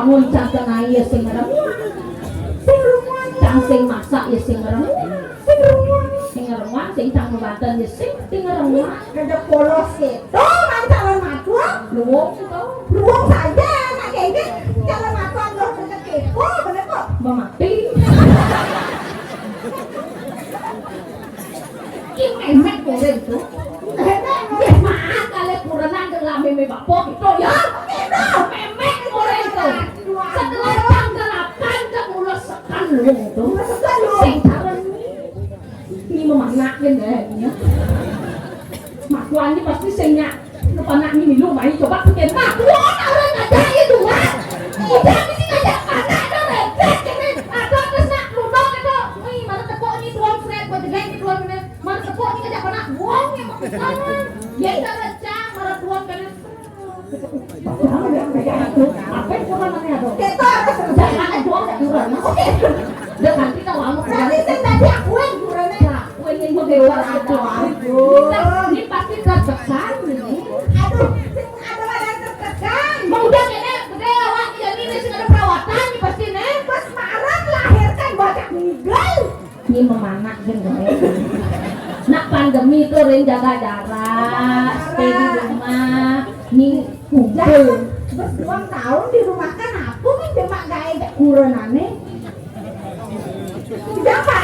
bangun jangan aja sing ngeremuk. Sing rumah cang sing masak ya sing ngeremuk. Sing rumah sing cang ngebanten ya sing ngeremuk. Ada polos gitu, calon matua. Luang saja, nak kayak calon matua nggak usah kepo, bener kok. Mati. Kim emek goreng tuh. Ya mah kalian kurenan dengan meme bapok itu ya. Memek goreng tuh. Setelah jam 8 ke mulut sekan lu tuh. Sing taran ini memanakin ya. Makuan ini pasti singnya. Lupa nak ini minum main coba bikin makuan orang ngajak itu mah. Udah ini ngajak anak itu repet ini. Ada terus nak ludok itu. Wih mana tepuk ini tuang fred buat jaga ini tuang ini. Mana tepuk ini ngajak anak buang yang mau kesana. Ya kita recang mana tuang kan. Apa yang kurang mana ya tuh? Kita Jangan ada tuang tak kurang. Oke. Dan nanti tahu kamu nanti saya tadi aku yang kurangnya. Aku ingin mengeluar itu. Ini pasti tertekan ini. Aduh, ada badan tertekan. Mau udah nenek gede awak jadi ini sih ada perawatan nih pasti nih. Pas marah melahirkan bocah meninggal. Ini memanak gini. Nak pandemi itu ring jaga jarak, stay di rumah, nih kumpul. Terus 2 tahun di rumah kan aku nih demak gaya kuranane. Siapa?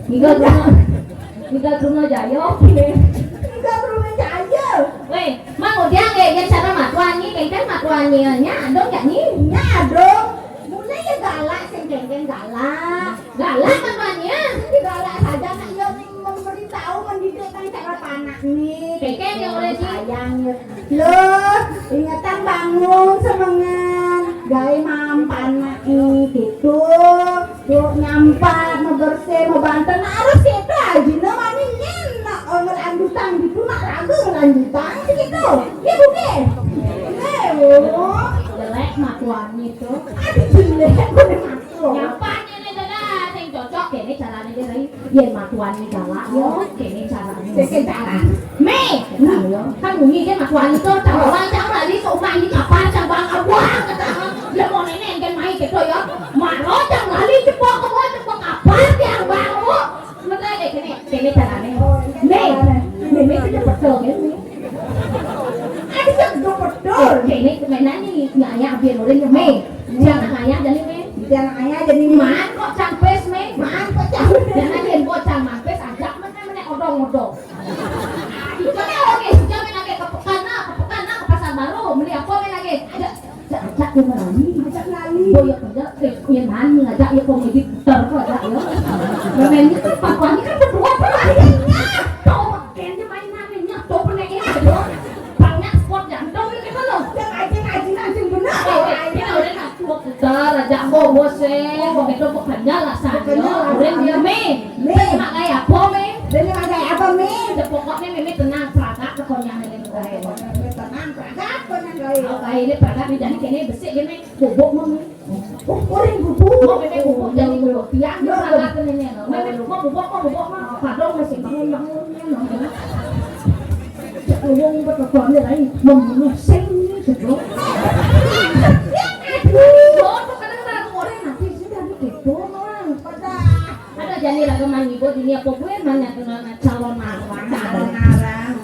Tinggal rumah Jayo. Enggak rumah aja. Weh, mang udah kayak cara matuannya, kayak kan matuannya adong gak nih? Ya dong. Mulai ya galak sing geng galak. Galak matuannya. Ini galak saja nak yo memberitahu mendidikkan cara panak nih. Kayak yang oleh sih. Sayangnya. Loh, ingatan bangun semangat. Gaya mampan nak gitu. Yuk nyampat, mau bersih, mau banten, harus itu aja. Namanya nak ngelanjutan gitu, nak ragu ngelanjutan gitu. Ya bukan? Jelek matuannya itu. Aduh jelek, boleh masuk. Nyapanya nih dadah, yang cocok kene caranya dia lagi. Ya matuannya galak yo, kene caranya. Kene cara. Me, kan bunyi kan matuan itu cabawan cang lali seumah ini kapan cabang abuang kata. Ya mau nenek kan main gitu ya. Maro cang lali cepok kapan yang baru. Bener kene caranya. Me itu betul kan. Aduh betul betul. Kene mainan nih ngaya biar boleh me. Jangan ngaya jadi me. Jangan ayah jadi Man kok campes me. man kok jauh. Jangan dia buat campes ajak mana odong-odong. Jadi oke, jangan lagi ke pasar baru, beli apa lagi? Ada ajak ke Melani, Ajak lali. boyok kerja, yang nani ngajak ya komedi putar kok ajak ya. Memang itu pakuannya kan berdua pelarinya. Tahu makin dia main naninya, tahu peneknya berdua. Banyak sport jantung itu kan loh. Jangan anjing benar. Kita udah nak buat putar, ajak bobo sih, begitu bekerja lah saja. Udah dia main, mak kayak apa main? Jadi ada apa nih? Pokoknya Mimi tenang, peragak kekonyangan ini kaya. Tenang, peragak tenang gaya. Oke, ini peragak nih, jadi kayaknya bersih gini, bubuk Mami. Goreng bubuk. Mau Mimi bubuk, jadi bubuk. Tiang di peragak ke ini. Mimi mau bubuk mah. Padahal masih bangun-bangunnya. Uang berkekuatan dia lain, membunuh sing gitu. Aduh, kadang-kadang aku goreng nanti sudah gitu, Mang. Ada jadi lagi mangibo ini apa gue mana dengan calon arang.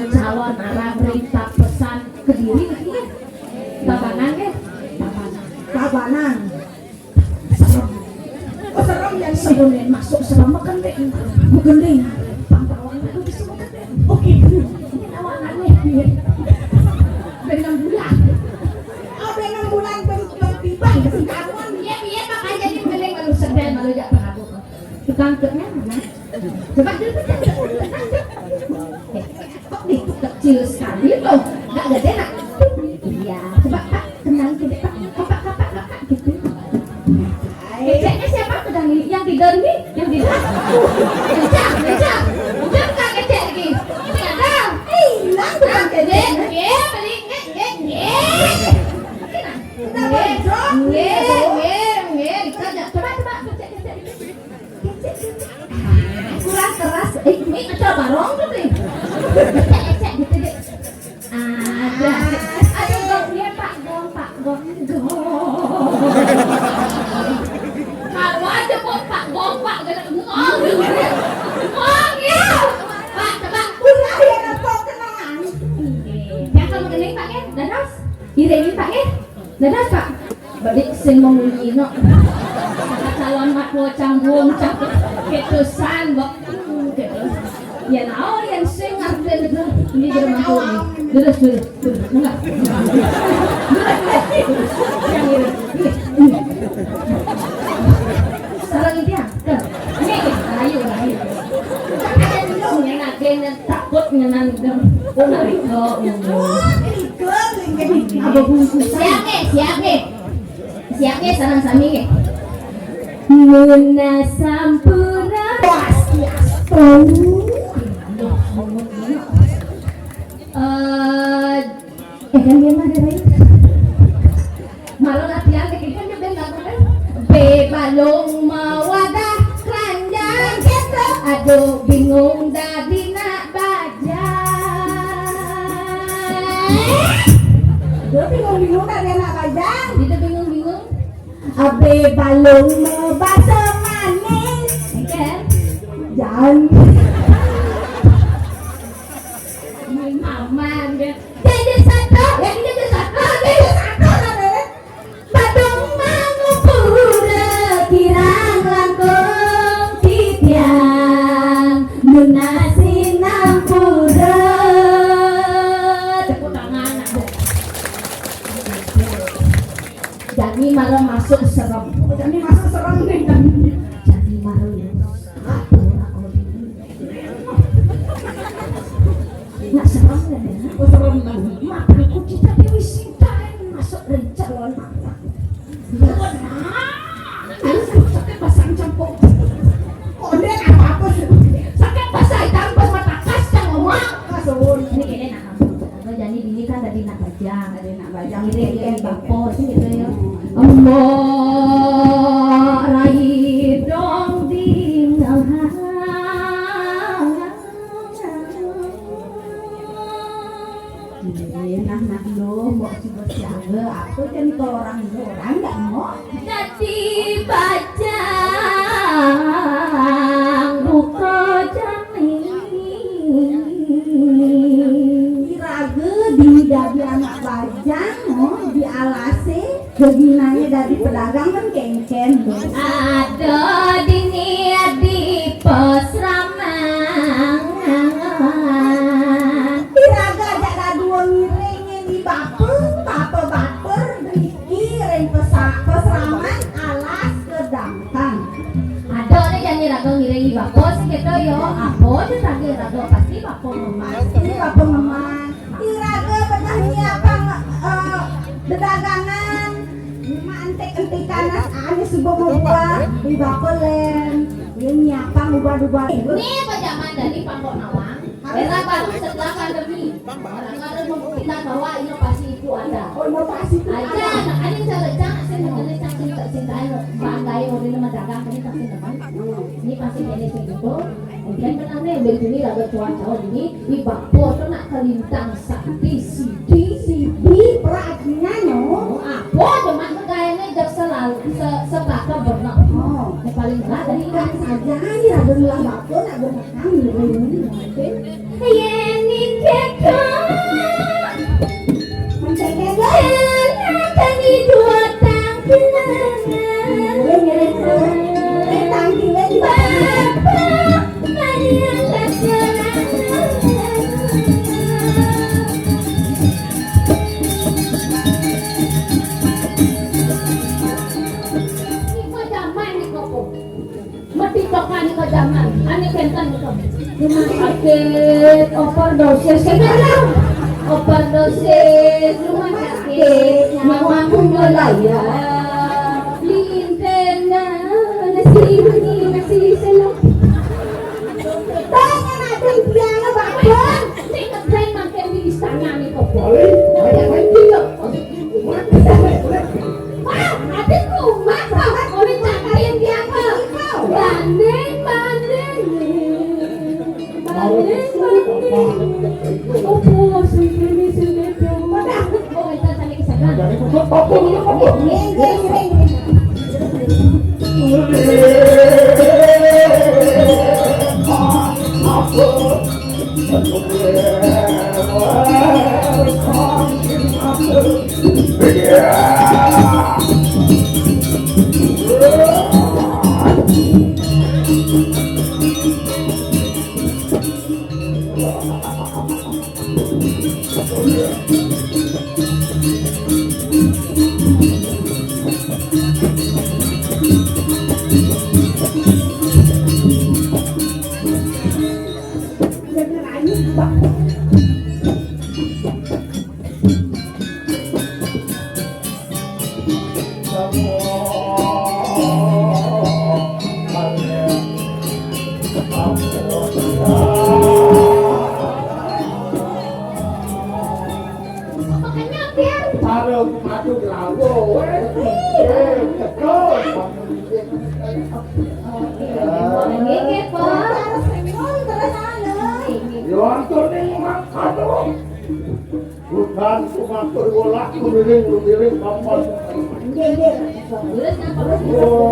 Calon arang berita pesan ke diri gitu. Tabanan deh. Tabanan. Oh serem yang sebelumnya masuk serem makan deh. Bukan deh. Pantauan itu bisa makan deh. Oke. Ini awanannya. Dengan bulan. Oh, dengan bulan tiba kesegaruan. Iya makanya jadi mending malu sedang malu jak perabu. Tukangnya mana? Coba dulu kok itu kecil sekali loh, nggak gede nak? Iya, coba Pak, tenang gitu Pak, kapak gitu. Keceknya siapa? Sedang yang tidur nih, yang tidur. Kecak, udah nggak kecek lagi. Ini ada. Hilang bukan gede. Iya, beli Kita berdong. Coba kecek. Kurang keras. Ini coba barong tuh nih. Kecek gitu deh. Ada gongnya Pak Gong. dadas. Ireni Pak dadas Pak. Balik sing mengino. Calon mak wo canggung cakep ketusan bok. Ya naon yang sing ngarep ini di rumah tuh. Dadas enggak. Yang ini. Sarang ini ya. Nih, ayo. Ada minum yang agen takut ngenan dem. Oh, nariko. Apa bungkus? Siap sarang sami ke. Muna sampura pasti kan dia mah ada baik. Malu latihan kan dia ben lagu kan. Balong mawadah keranjang gitu. Aduh bingung dadi nak baja. Dia bingung dari anak bajang. Dia bingung. Abe balong bahasa manis. Kan? Jangan. Mama dia. Jadi satu. Badung mangupura kirang langkung titiang munasi nampura. Tepuk tangan aku. Jadi malah masuk serem. Jadi malah nggak serem kan ya? Serem banget. Mak aku kita Dewi Sinta masuk rencana mata. Harus sakit pasang campur. Kode apa sih? Sakit pasang campur mata kasar ngomong. Kasun. Ini kayaknya nak apa? Jadi ini kan tadi nak bajang. Ini bapo sih gitu ya. Rai dong ding anak lo mau siapa aku jadi orang nggak mau jadi bajang buka jani Raga di dadi anak bajang di alase keginanya dari pedagang kan kengken ada dini di pos ramang Raga ada dua miringnya di baper beriki ring pesraman alas kedangkang ada nih jadi raga ngiring di bapos gitu yo apa tuh raga pasti bapo ngemas ini bapak ngeman di Raga pernah nyiapang dagangan antek-antekan ane sebuah buah di bapak lem dia nyiapang ubah-ubah ini pajaman dari Pangkok Nawang era baru setelah pandemi orang-orang kita bahwa inovasi itu ada inovasi itu aja ada selecang cinta banggai model mendagang ini tak teman ini pasti ini segitu kemudian pernah nih begini lagu cuaca ini di bapor tuh nak kelintang sakti sidi perhatinya no apa cuman kayaknya jauh selalu sebaka berenang yang paling berat dari kan saja ini ada nulang bapor ada makan ini ini kita mencegah tadi dua tangkilan tangkilan di sakit overdosis rumah sakit mampu ngelaya lintena nasi selok tanya nanti biangnya bakal tingkat lain makin di istana nih kok ada lagi loh wah adikku masa mau dicakain dia apa banding oh sini dong oh kita cari ke sana sarung madu lawo terus Ngeke po. yo antone makado bukan cuma berbola kumiring pampal Terus napa?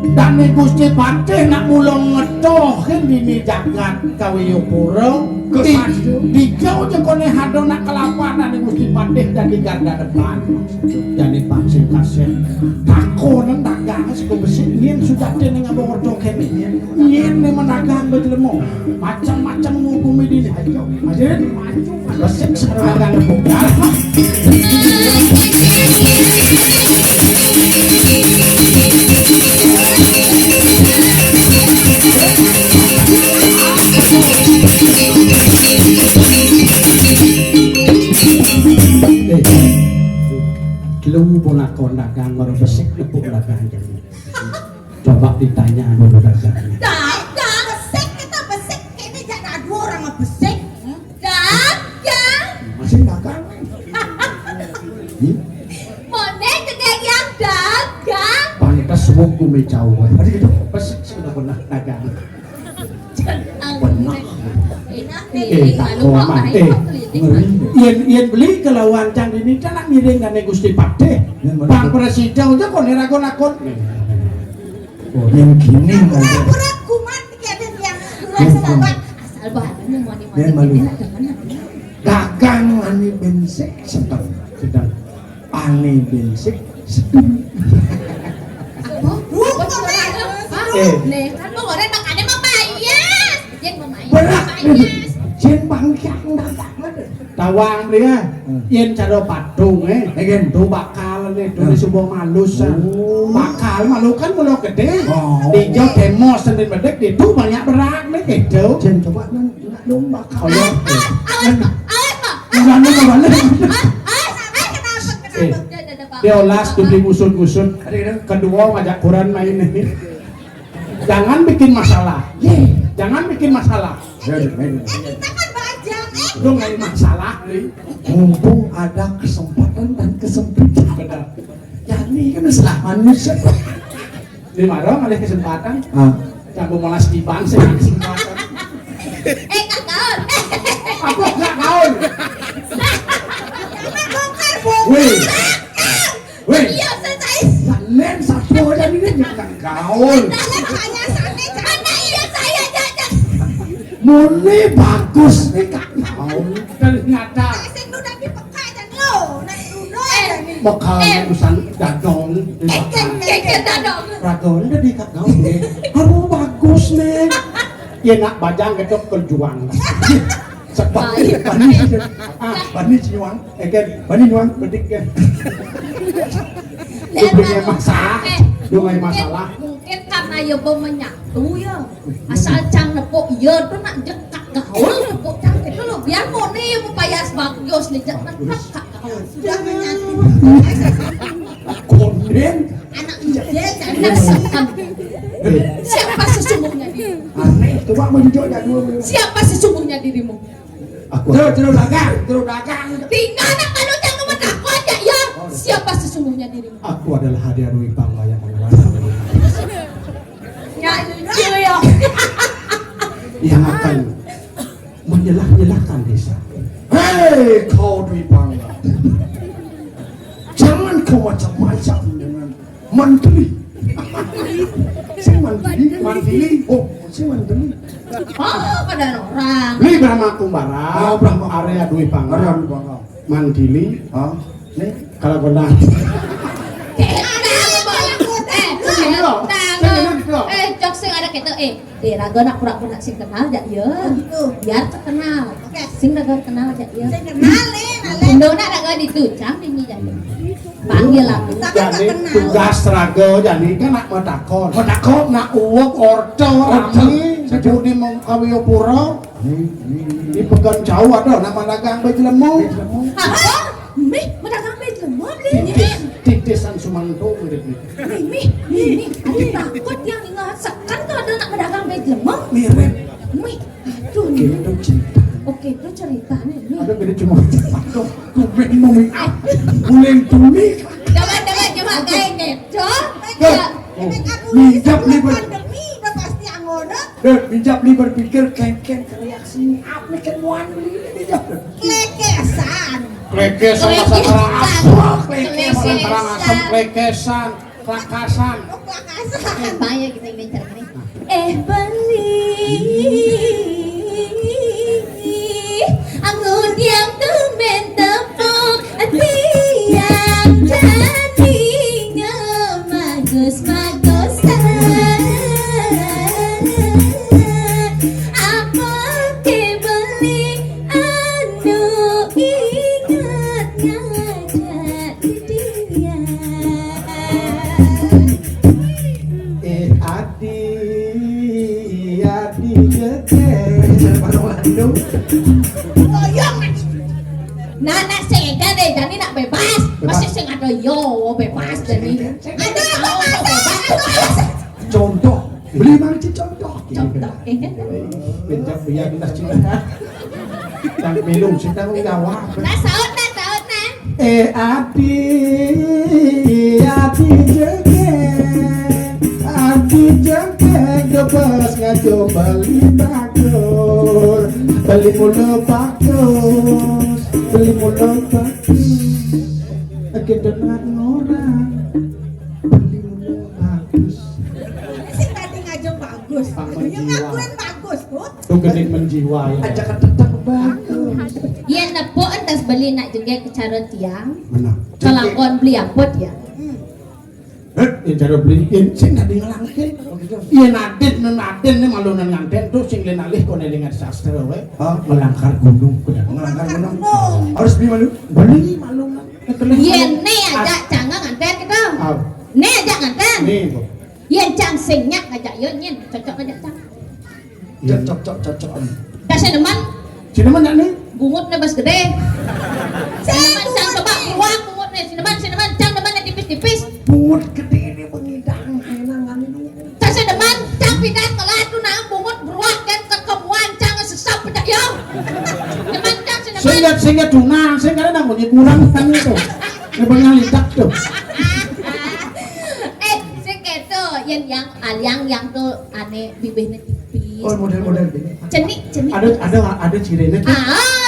Dane Gusti Patih nak mulung ngetohin dini jagat kawiyupura dijauh jekone hado nak kelapanan Gusti Patih jadi garda depan jadi paksin kaset takonan dagang sego besi yen sujate ning abang ngetohin yen menagang bejlemo macam-macam ngukumi dini ayo majen resik sarang buka lu ponakon dagang baru besik lepuk dagang jadi coba ditanya dulu dagangnya Dagang besek kita besek ini jangan ada orang ngebesek. Dagang. masih dagang Mana kedai yang dagang? pantas wuku mejauh tadi gitu besik sudah pernah dagang benar takoman yen beli kalau wancang ini kan ngiring kan Gusti Patih Bang Presiden aja kok neragon-ragon oh yang gini Pura-pura kuman tiada yang rasa asal bahannya mau dagang ani bensik sedang ani bensik sedang nih kan mau goreng makannya mau bayar jen mau berak bayar jen bangkang dagang tawang dia yen cara padung yen tu bakal tu sebuah malus bakal malu kan mulu gede dijo demo sendiri bedek itu banyak berak nih gitu jen coba nak dong bakal ya mana diolas tu beli musun-musun kedua ngajak Quran main nih jangan bikin masalah jangan bikin masalah lu nggak masalah nih mumpung ada kesempatan dan kesempitan jadi kan salah manusia di mana ada kesempatan kamu malas di bangsa kesempatan kakak aku nggak kaul weh weh iya selesai kalian satu aja ini jangan kaul hanya sana karena iya saya jajan murni bagus nih kak kaul ternyata udah dipakai dan lo bakal urusan dadong dadong ragon udah di kak kaul harus bagus nih Iya nak bajang ketok kerjuang. Sebab bani nyuang, kan bani nyuang bedik kan. Diberi masalah, dengan masalah. Mungkin karena ya bau menyatu ya. Asal cang nepok ya tuh nak jekak gaul nepok cang itu lo biar mau nih mau payas bagus nih jangan jekak gaul. Sudah menyatu. Konden. Anak dia jangan sekan. Siapa sesungguhnya dirimu? Aneh, coba menunjukkan dua. Siapa sesungguhnya dirimu? Aku terus dagang. Tinggal nak kalau jangan menakut aja ya. Siapa sesungguhnya dirimu? Aku adalah hadiah Dwi Pangga yang menguasai Ya lucu ya. yang akan menyelah-nyelahkan desa. Hei kau Dwi Pangga, jangan kau macam-macam dengan menteri. Si mandiri. Oh, si mandiri. Oh, pada orang. Ini Brahma Kumbara. Oh, Brahma area Dwi Pangga. Mandiri. Oh, nih kalau benar. Cok sing ada kita raga nak pura-pura sing kenal aja ya. Biar terkenal. Sing raga kenal aja ya. Sing kenal nih. Indona raga ditucang ini jadi. Panggil aku. Jadi tugas raga jadi kan nak medakon nak uwek ordo rami sebudi Kawiyopura dipegang jauh ada nama dagang baju lemong. Mih, mendagang baju lemong beli. Titisan Sumanto mirip Mih, adik takut yang ingat sekan kalau ada nak mendagang baju lemong. mirip. Mih, aduh. Itu cerita. Oke, itu ceritanya nih. Ada beda cuma aduh, kuben mau make uleng tumi. Coba kayak gitu. Minjap nih Pandemi udah pasti anggota. minjap nih berpikir kengkeng reaksi apa kemuan minjap. Lekesan. Klekesan masa terang asam, klekesan terang asam, klekesan, kelakasan. Lakasan. Bahaya kita ini cara ini. Beli angun yang tumben tepuk tiang jadinya bagus-bagusan. Apa ke beli anu ingatnya jadi dia. Adi jeke Bandung. Nak sedan deh, jadi nak bebas. Masih sing ada yo bebas jadi. Contoh, beli mana sih contoh? Contoh. Pinjam biaya kita Cina. Dan belum sih tanggung jawab. Nah saut nah. Adi jeke gebes ngajo beli bagus. Beli mulu bagus. Lagi dengar orang. Beli mulu bagus. Si tadi ngajak bagus. Yang ngakuin bagus tuh. Tuh gede menjiwai. Ajak tetap bagus. Iya nepo entas beli nak juga ke cara tiang. Mana? Kelakon beli amput ya. Yang cara beliin sing nggak ngelangkin. Iya naden nih malu nganten tuh sing lenalih kau nelingat sastra we. Melangkar gunung kuda. Melangkar gunung. Harus beli malu. Beli malu. Iya nih aja cangang nganten kita. Nih aja nganten. Nih. Iya cang singnya ngajak yo nyen cocok aja cang. Iya cocok. Kasih teman Cineman ya nih. bungut nebas gede. Cineman cang coba keluar bungut nih cineman cang teman tipis-tipis. Bungut gede ini pengidang enangan ini. Kasih teman cang pindah kelas tuh nah bungut beruang kan kekemuan cang sesap pecah yo. Teman cang cineman. Sehingga tunang, sehingga ada bunyi kurang kan itu. Nebangnya lidak tuh. Sing keto yang tuh aneh bibirnya tipis. Oh model ini. Cenik. Ada cirenya tuh.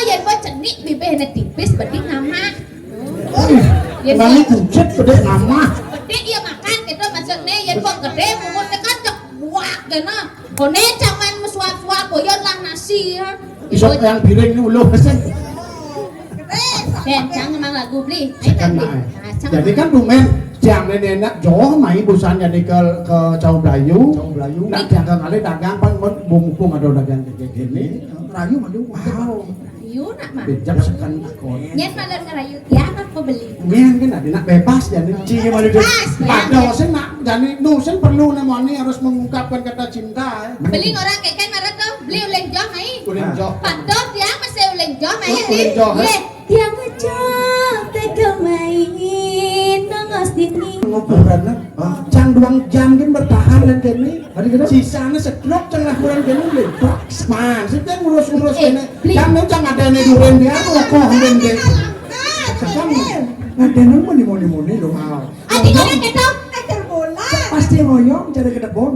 Yang buat cenik bibirnya tipis berarti nama. Balik kucet gede nama. Berarti dia makan gitu maksudnya yang buat gede mumutnya kan cek buak gitu. Kone caman mesuap-suap boyon lah nasi ya. Isok yang piring ini uluh pesen. Gede. Dan jangan emang lagu beli. Jadi kan dumen jam ini nak jauh mai busan jadi ke Cau Blayu. Nak jaga kali dagang pan bung ada dagang kayak gini. Rayu madu. Wow. Yun nak mah. Bijak sekan kon. Nyet malam ngerayu tiang apa beli? Ngen kan nak bebas jadi cie malu deh. Padahal sen nak jadi sen perlu namanya harus mengungkapkan kata cinta. Beli orang kayak marah tuh beli uleng jong ai. Uleng jong. Padahal tiang masih uleng jong ai. Uleng jong. Tiang ngejok tega main nangos dini. Ngobrol cang 2 jam kan bertahan dan gini. Sisanya sedrop cang lah kurang gini lepak. Man, sih kan ngurus gini. Jangan cang ada nih duren dia rokok den deh. Sekarang ada nih moni loh. Adik orang kita Terbola. Pasti ngoyong cari ke depan.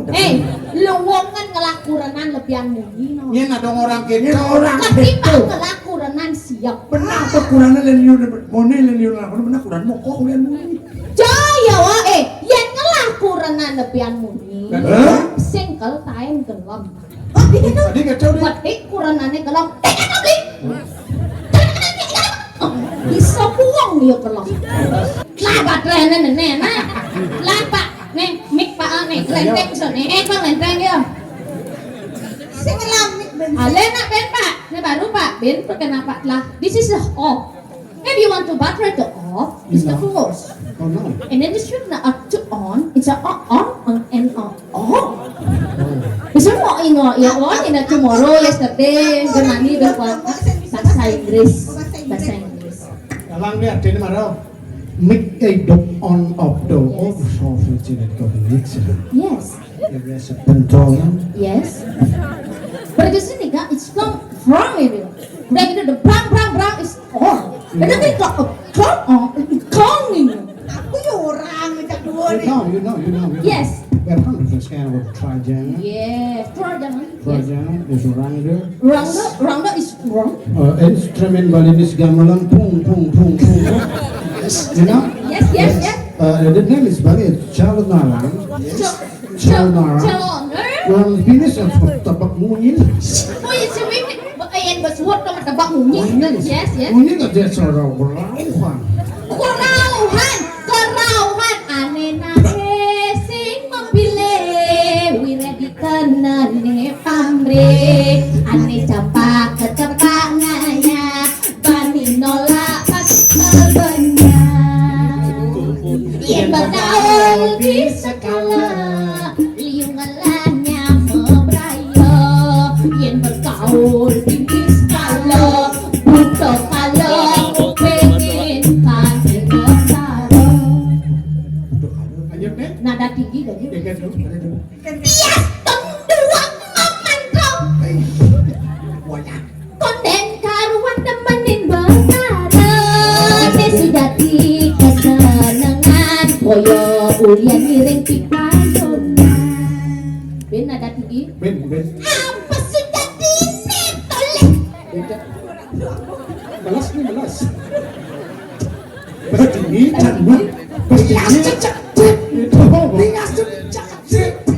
luwongan ngelakurenan lebihan muni no. Ini ada orang gini orang Ketimbang ngelakurenan siap. Benar kekurangan leliu moni leliu lah. Benar kurang mau kok lian moni. Jaya wa yang ngelakurenan lebihan muni. Singkel tain gelem. Tadi kacau deh. Batik kurenane gelem. Tekan beli. Bisa buang dia gelem. Lah batrene nene nah. Lah Pak, nih mik Pak nih, lenteng sone. Bang lenteng ya. Sing ngelamik ben. Alena Ben Pak, ini baru Pak. Ben kenapa lah? This is the off. If you want to butter the off, it's the first. Oh no. And then this should not to on. It's a on and off. Bisa mau ingat ya on in tomorrow, yesterday, gemani berkuat bahasa Inggris. Alang dia ada marah. Make a dog on of the off soft cinet kau beli. Yes. Ya biasa pentolan. Yes. But the sini kak, it's from ini. Udah gitu the brang is on. And then they got a calling. Aku yo orang ngejak dua nih. You know. Yes. We're 100% of Trajan. Yes. Trajan. Yes. Trajan is Rangda. Rangda is wrong. Instrument Balinese gamelan pung. You know? Yes. The name is Bali. Chalonara. Chalon. Orang Venus yang tapak mungil. Oh yes, we ayan basuot ka matabak munyi. Yes. Mungil tak dia seorang berlawan. Kerauhan ane sing mempilih wiredi kenane pamre ane campak ngaya bani nolak pas terbenya yen bergaul di skala liungalannya membraya yen bergaul di skala butuh kalau pengen kan nada tinggi kan ya? Tias tengduang memantau konden karuan nemenin berkara Desudati kesenangan boyo ulian miring pipayongan Ben nada tinggi? Ben. Apa sudah dinetoleh? Melas. Bertinggi cantik.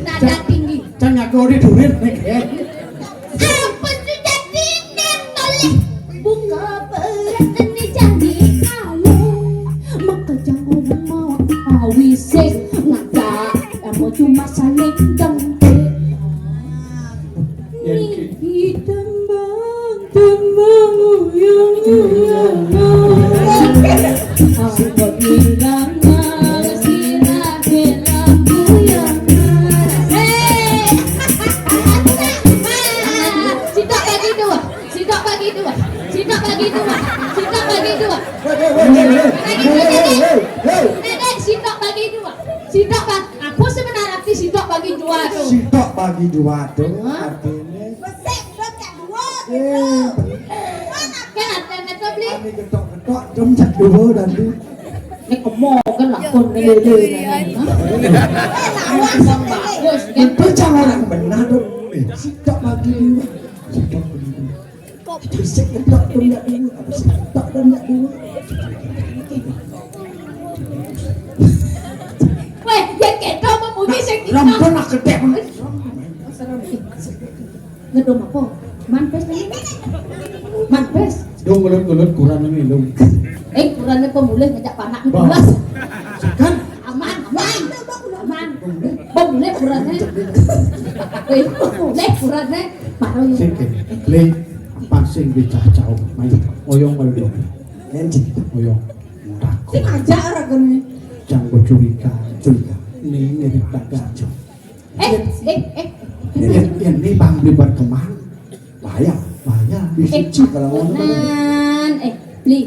Nada tinggi. Jangan kau di duit nih. Apa sudah dinetoleh? Buka berat ini jadi alu. Maka jangan mau awisik ngajak kamu cuma saling dempet. Nih tembang uyang. Aku bilang sirah bilang uyang. Sitok bagi dua. Sitok aku sebenarnya sitok bagi dua tuh. Sitok bagi dua tuh artinya. Besek ngejak dua. Kan artinya tuh beli. Ani ketok jom cak dua dan tu. Nek kemo kan lakon lele bagus kan. Itu cara orang benar tu. Sitok bagi dua. Besek ketok jom cak dua. Besek ketok jom cak dua. Weh, yang kita memuji sekita. Rampun nak ketek. Ngedom apa? Manpes nih. Manpes. Dong gulut kurang ini dong. Kurangnya pemulih ngajak panak 12. Kan? Aman boleh kurangnya. Boleh kurangnya. Baru yuk. Sing le pasing dicacau main oyong malu Enci. oyong Sing aja ora gini. jangan curiga ini ngiri dagang ini bang dibuat kemana Bahaya. bisa Kalau mau beli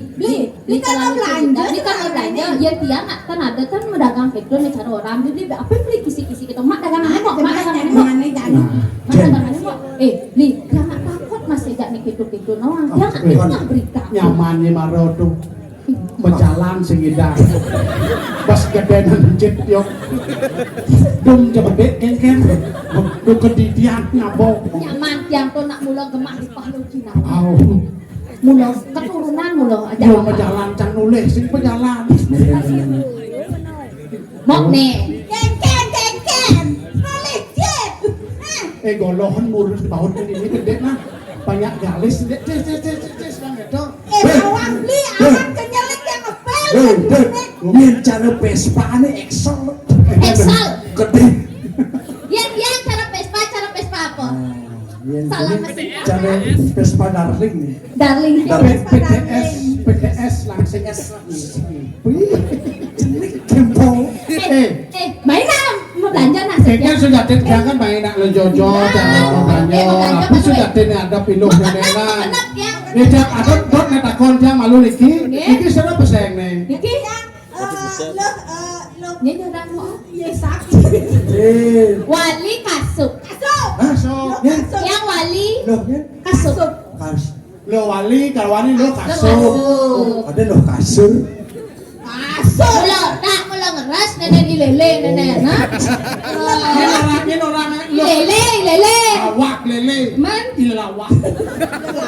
kalau belanja, ya tiang kan ada kan medagang gitu nih cara orang jadi apa beli kisi-kisi gitu mak dagangan kok beli jangan takut mas sejak nih gitu noang jangan berita nyamannya maro tuh berjalan sengida pas gedenan jet yok dum jebet kengken du kedidian ngabok nyaman tiang tuh nak mulo gemah di Palu Cina au mulo keturunan mulo aja yo berjalan can nulis sing berjalan mok nih Ken. Malicet. golohan murus baut ini gede nah banyak galis ces bang itu Awang beli awang kenyelik yang ngepel. Ngomongin cara Vespa ini Excel. Gede. Yang cara Vespa apa salah mesin Cara Vespa darling nih. darling PTS langsung S Tempo. mainan mau belanja nasi kayaknya sudah jangan main nak lo jojo jangan belanja tapi sudah ada piluh nenela enak ya nih jak ada dot netakon jam malu niki sudah peseng nih Niki Lo nyanyi orang mau ya sakit. wali kasuk kasuk yang wali Loh, ya. kasuk lo wali kalau wali lo kasuk Ada loh kasur. lo tak mau ngeras nenek dilele nenek nah ini orang lo lele awak lele man ilawak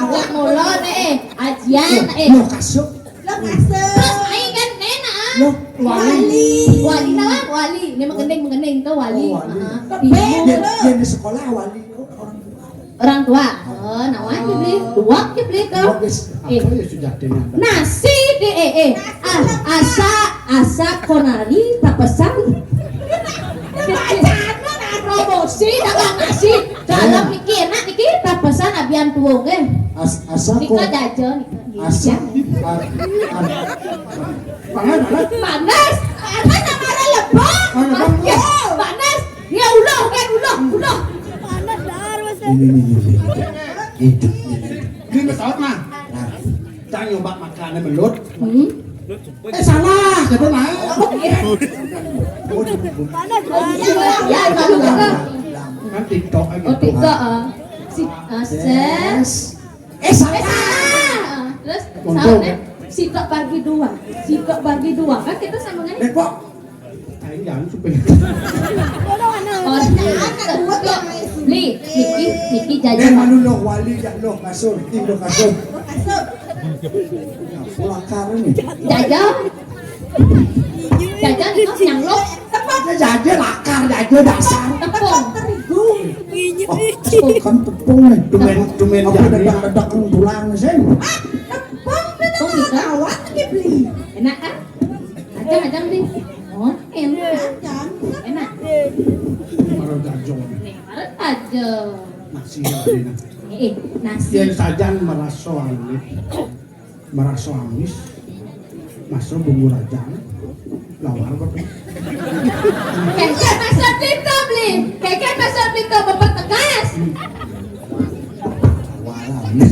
awak mulo nih ajian Loh kasur. Lo kasut. terus main kan nenek Loh wali nama wali ini mengendeng tuh wali Oh, wali. Ibu. Yang di sekolah wali orang tua nawan dibeli dua dibeli tuh apa ya sudah dengan nasi asa konari tak pesan promosi dagang nasi dalam mikir nak niki tak pesan abian tuung asa nika jajan asa panas namanya lebok panas ya ulah ini itu ini betul mah jangan nyoba makannya melut salah gitu nah ya kalau kan TikTok aja oh tiga si ses salah terus soalnya sitok bagi dua kan kita sambungannya Depok Aing jangan supaya Niki dan jajan manu loh wali jak loh kasur tim loh kasur pulang karun nih jajan itu yang lo jajan lakar jajan dasar tepung kan tepung nih tumen apa dedak tulang sih tepung gitu Awak dibeli. enak kan ajang deh oh enak baru jajong nih harus aja nasi ada nasi yang sajan meraso amis masuk bumbu rajang lawar kok keket masuk pintu beli keket masuk pintu bapak tegas warna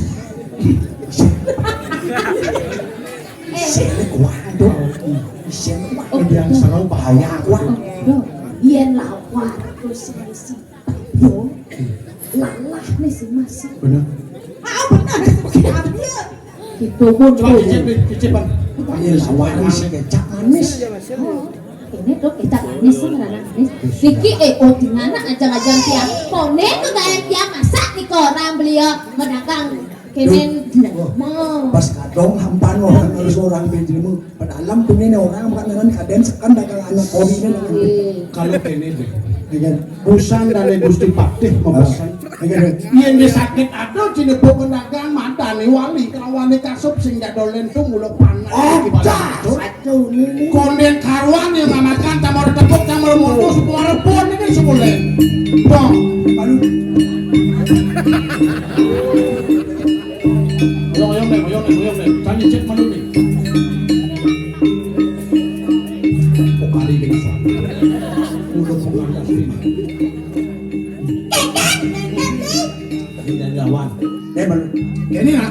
waduh yang selalu bahaya Yen lawar terus si yo lalah nih si masih bener itu pun coba cicipan ini lawan sih kecap manis ini tuh kecap manis sebenarnya manis Niki oh di mana ajang-ajang tiang kone tuh gaya tiang masak nih orang beliau medagang kenen mau pas kadong hampan orang harus orang pinjemu pada alam punya orang bukan dengan kaden sekan dagang anak kopi dengan kalau ini deh busan dari Gusti Patih memesan Yen dia sakit aduh cinepuk kendagang madani wali kelawane kasup sing jadolen tuh mulo panas konden karuan yang ngamakan camor tepuk camor moto semua repon ini sebulan dong Oyong nih tanya cek mana nih kali ini udah pengadas ini lah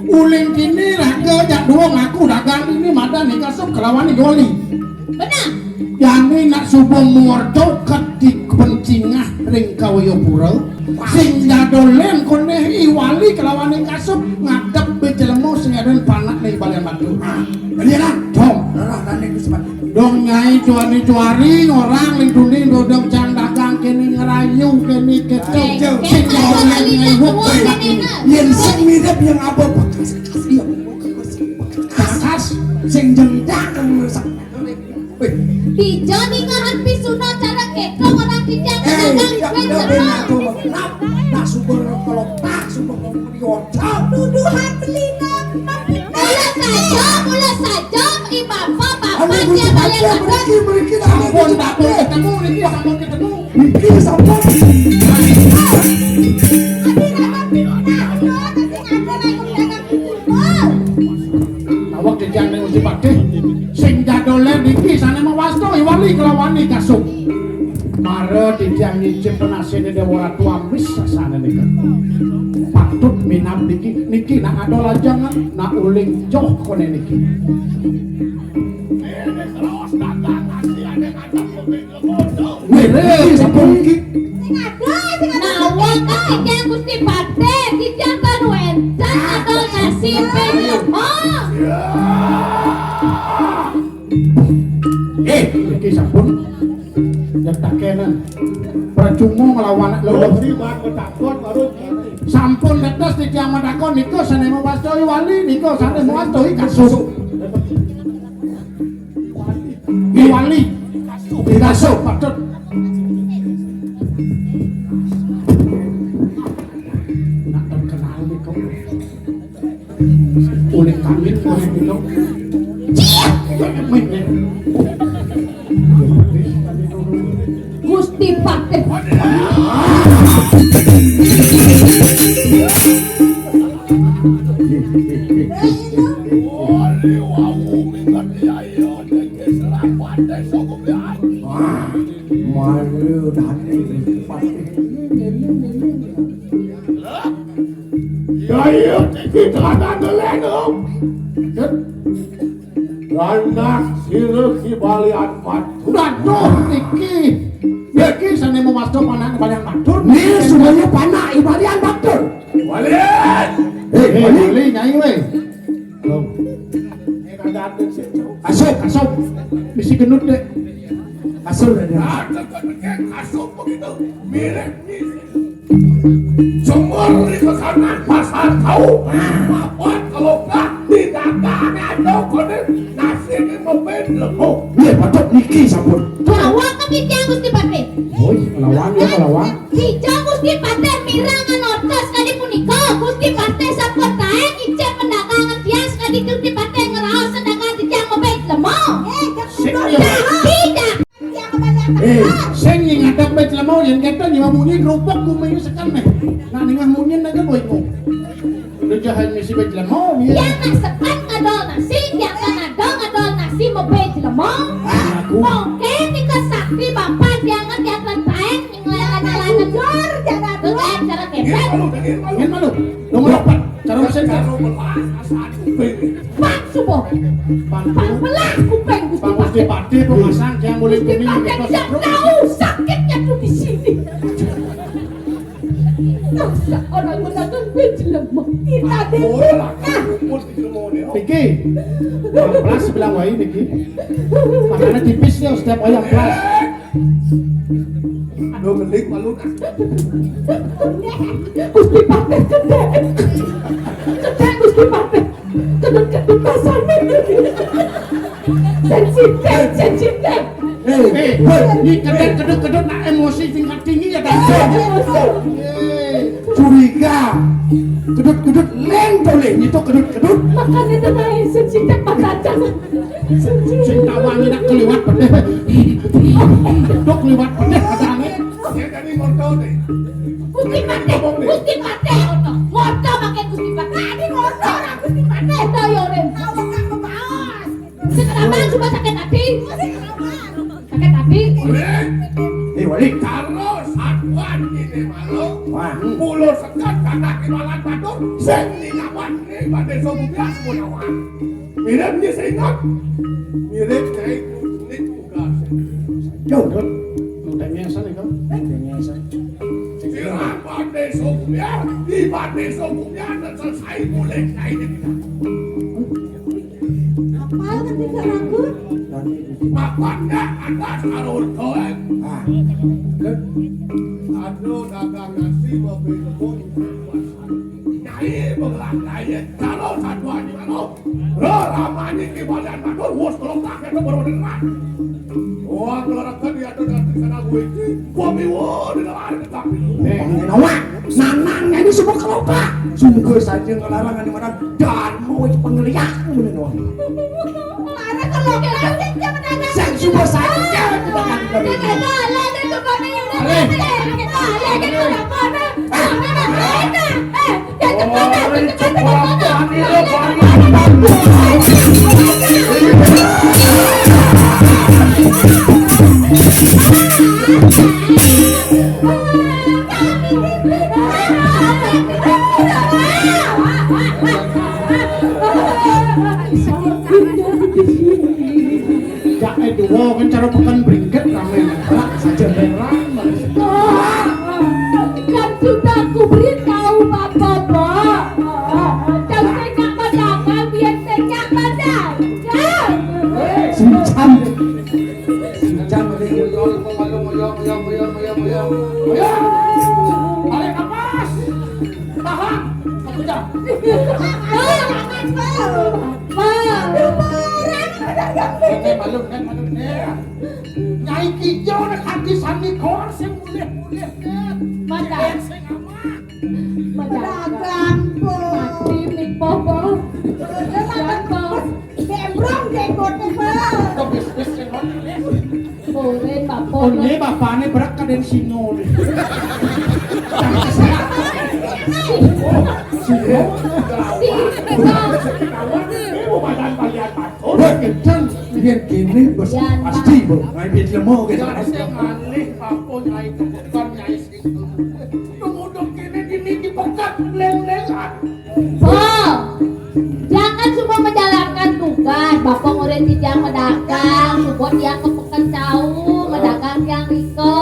uling kini lah kejak dua ngaku dagang ini madan nih kasuk kelawan nih goli Benar. yang ini nak subung muardo ketik pencingah ring kawayopura sing jadolen koneh iwali kelawan nih kasuk ngadep bejelemo sing adan panak nih balian batu ini lah dong dong nyai cuari orang lindungi dodong cang dagang kini ngerayu kini kecil sing jadolen nyai wuk Yang sing mirip yang apa bekas sing jendak rusak. Dijo ningahan pisuna cara keto orang kijang dagang Nak subur kalau tak subur priyoca Duduhan belina. Mula saja bapak dia balik Beri sampun ketemu niki sampun ketemu Niki sampun awak dijang ning Gusti Patih sing jadolen niki sane mawasto wali kelawan nih kasuk mare dijang nyicip penasine dewa ratu ambis sasane nika patut minam niki nak adol ajangan nak uling joh kone niki Mere sampun iki nawak kijang Gusti Patih kijang kan wencan atau ngasih penyepo iki sampun nyetak kenen percuma ngelawan leleng sampun netes di tiang madakon niko sane mewastoi wali niko sane mewastoi kasuk wali kasuk patut nak terkenal niko ulik kambing ulik niko Gusti Patih Anak sirek si balian matur. Waduh, iki sane mewasto panak balian matur. Nih semuanya panak ibalian matur. Balian. Bali nyai we. Kasuk. Bisi genut dek. Kasur ada. Kasuk begitu. Mirip sumur di kanan pasar tahu. Apa kalau tak didatangi ada konen nasi ini membedemu. Iya patut niki sampun. nawak kan kijang Gusti Patih Oi, melawan. kijang Gusti Patih mirangan otos kadi punika Gusti Patih sampun tae icet pendagangan tiang kadi Gusti Patih ngeraos sedangkan kijang mobet lemo tidak Sing ngadep bet lemau yen keto nyawa munyin rupok kumayu sekane. Nah ningah munyin aja boy ko. Udah jahan misi bet lemau ya. yang sekan ngadol nasi yang ngadol nasi mobet lemo oke nika sakti bapak jangan jangan tae ngelayan jor jangan dengan cara kebet Yen malu. Dong rapat. Cara mesin kan. Pak subuh Pak belah kupeng Gusti Pak Gusti Patih pemasang yang mulai kuning Patih tidak tahu sakitnya tuh di sini. Masa orang menonton biji lemah kita Niki. Belas bilang wae niki. Makanya tipis ya setiap ayam belas. Aduh gelik malu. Gusti Patih kedek Gusti Patih kedek kasane sensitif Ini kedut nak emosi tingkat tinggi ya dah. Curiga. Kedut-kedut leng toleh itu kedut-kedut. Makan itu naik secinta patacang. Cinta wangi nak keliwat pedeh. Dok keliwat pedeh katane. Ya jadi motor deh. Gusti Patih, Gusti Patih. Ngoto makan Gusti Patih. Ini ngoto orang Gusti Patih. Ngoto yoren. Awak kan kebawas. Kenapa cuma sakit hati? Sakit hati? Wali. Kalau satuan ini malu, Wah. pulau sekat kata kiwalan batur, sing ninawan ini pada sobunya semuanya. Mirip ni seingat, mirip kayak ini tugas. Yo, lu tanya sana kau. Tanya sana. Silang pada sobunya, di pada sobunya dan selesai mulai kayak ini. Apa ketika ragu? Makannya ada sarul toek. Ah. Aduh dagang nasi mobil tepung. Nyai mengelandai kalau satuan di mana? Ramanya di badan batur, wos kalau tak itu baru dengar. Wah kelarakan dia ada di sana gue ini, gua miwo di dalam tetapi. Awak, nanangnya ini semua kelopak. Sungguh saja ngelarangan di mana dan mau penggeliat benar. Lara kalau klasik jangan ada. Sang semua saja kita akan kembali. Dua kan cara pekan beringet ramai nembak saja beneran. Kan sudah aku beritahu Bapak. Jangan tengok badangan, biar tengok badan. Sincam. Sincam ada Balik napas, tahan, satu jam. Balun. Nyai kijau nak hati sani kor sing mulih-mulih kan. Badan. Sing aman. Dagang po. Mati nih Bapak. Gembrong jenggotnya po. Kau bis sing mulih. Boleh Bapak. Oh ini bapaknya berat kaden singo nih. Wah kencang, biar gini bos pasti bos. Ngai biar lemah gitu. Sing malih papo nyai kebukan nyai sing. Tunggu kene diniki pekat leng-lengan. Oh, jangan cuma menjalankan tugas. Bapak ngurin tijang medagang, support yang kepekan jauh, medagang yang Riko.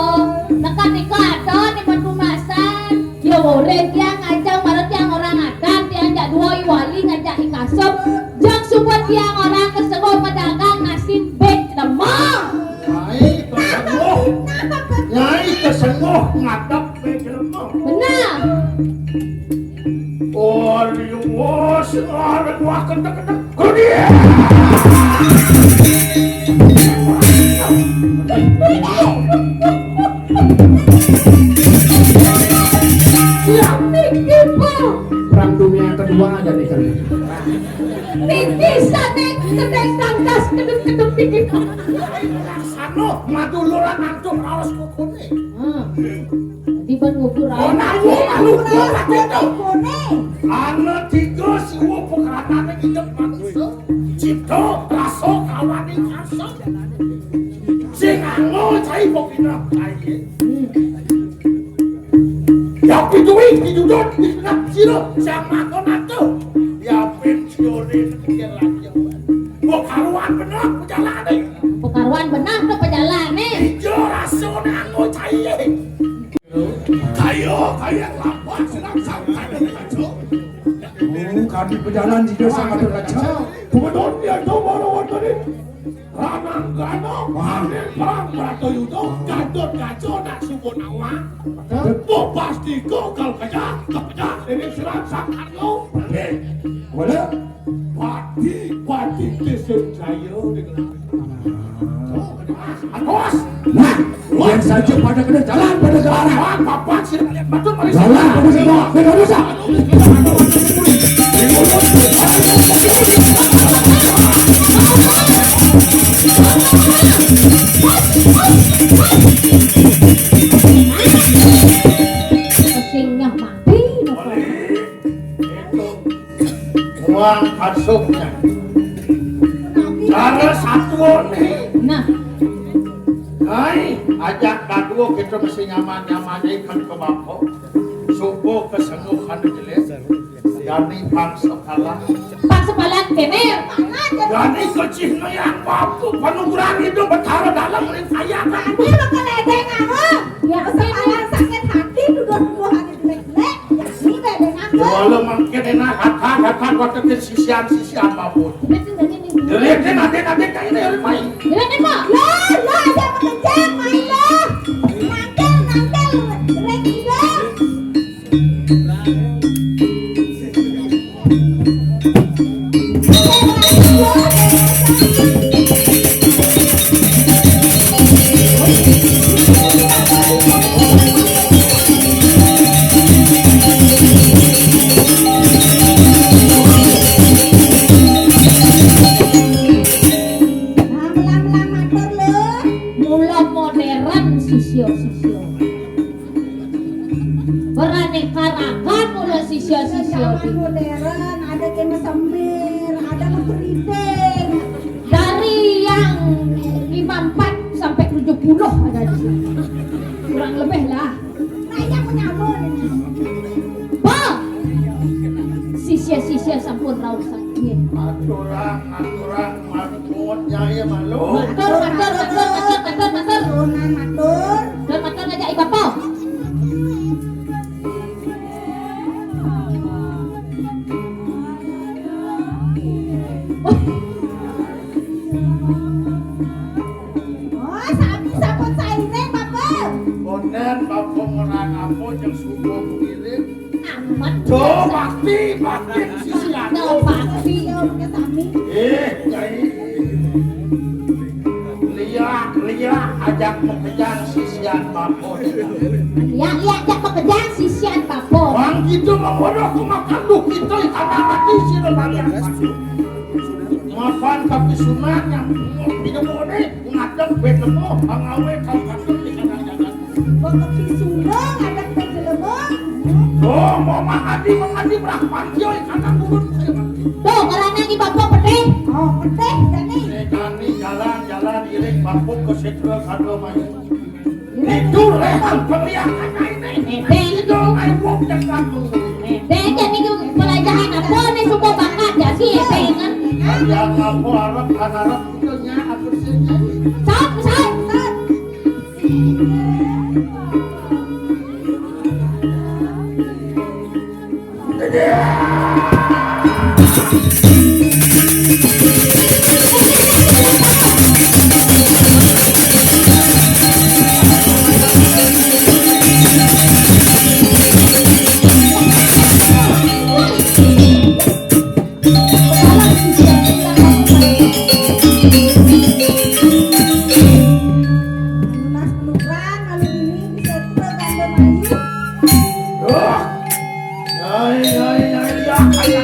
Nekan Riko ada di batu masan. Ya ngurin yang ngajak marut yang orang adat, diajak dua wali ngajak ikasop. Jang support yang orang kesenggol pedagang nasi bed lemah. Nyai kesengoh ngadap bejelmo. Benar. Oh, liwos arek wah kentek-kentek. Kudia. Siap tinggi po. Perang dunia yang kedua aja nih kan. Tinggi sana kedek tangkas keduk-keduk tinggi. Sano maduluran antum raos kukune. Tiba ngukur Oh, nawo malu itu. Kone. Ana tiga siwo pekaranane hidup manusia. Cipto raso kawani kaso. Sing anu cai pokina kae. Ya pitui hidudot disenap siro sama konato. Ya pensione pikir lagi. Mau karuan bener pejalane. Pekaruan benar ke pejalan nih. Ijo raso anu cai. Kayo lapan senang sampai dengan kacau. Kami berjalan di desa Kadu Kacau. Kemudian dia coba lawan tadi. Ranang-ranang, panen perang berato yudo, gadot-gadot nak subun awan. Kau pasti gagal kejah. Ini serang sangkan kau. Boleh? Pati kesen saya dengan. Awas! Kemudian saja pada kena jalan pada jalan. Bapak sih lihat batur mari Jalan pada semua, beda dosa. Pesingnya mati. Itu uang kasupnya. Cara satu nih. Nah, Hai, ajak kadua kita mesti nyaman-nyaman ikan ke bako. Subuh kesenguhan jelas. Jadi bangsa kalah. Pak sepalan kene. Jadi kecil yang bapu penuguran itu bertara dalam ring saya kan. Ini lo keledeng aku. Ya sepalan sakit hati duduk-duduk hati jelek-jelek. Ya ini bedeng aku. Walau mungkin enak kata waktu ke sisian bapu. Jadi nanti kayak ini harus main. Jadi Pak. Lo aja mengejar main lo. Nantel jelek juga. Mula modern sisio-sisio. Beraneka ragam mula sisio-sisio. Zaman modern ada kena sembir, ada keriting. Dari yang 54 sampai 70 ada di sini. Kurang lebih lah. Kayaknya menyambut. Pak, sisio-sisio sampun raus sakit. Aturan makmud nyaya malu. Matur. Turunan matur. Dan matur ngajak iba po. Oh, sampun saire Bapak. Onen bapak orang apa yang subuh mengirim. Amat. Tuh bakti sisian. No bakti. Yo pakai sami. Nyai. Lihat ajak mengejar sisian bapak. Yang ajak pekerjaan sisian papo. Orang gitu membodoh makan duh kita karena mati sih nanya. Maafan kaki sunat yang tidak boleh ngadep betemu pangawe kau kasut di kanan-kanan. Bapak pisulung ada kejelemong. Oh, mau mengadi berapa kioi karena burun saya mati. Tuh, karena iba po pedih. Oh, pedeh jani. Kami jalan iring bapuk ke setra kado main. Itu rehan pemiakan ini. Itu aibuk dan kamu. Dede nih pelajaran apa nih semua bakat ya sih pengen. Yang aku harap itu nya aku sendiri. Sat. Lunas pelukan lalu ini bisa terganda mayu. Ya, kayak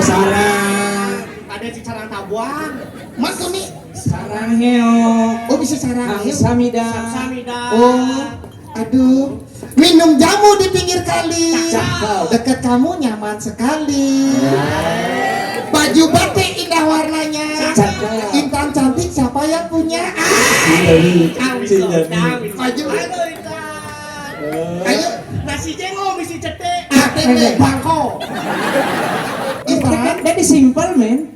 sarang. Ada si carang tabuan. Mas kami Sarang heo. oh bisa sarang ya? Samida. Samida. Oh, aduh. Minum jamu di pinggir kali. Cakep. Dekat kamu nyaman sekali. Baju batik indah warnanya. Cakep. Intan cantik siapa yang punya? Baju ayo Nasi jengol misi cetek. ATM bangko. Intan, Jadi simple men.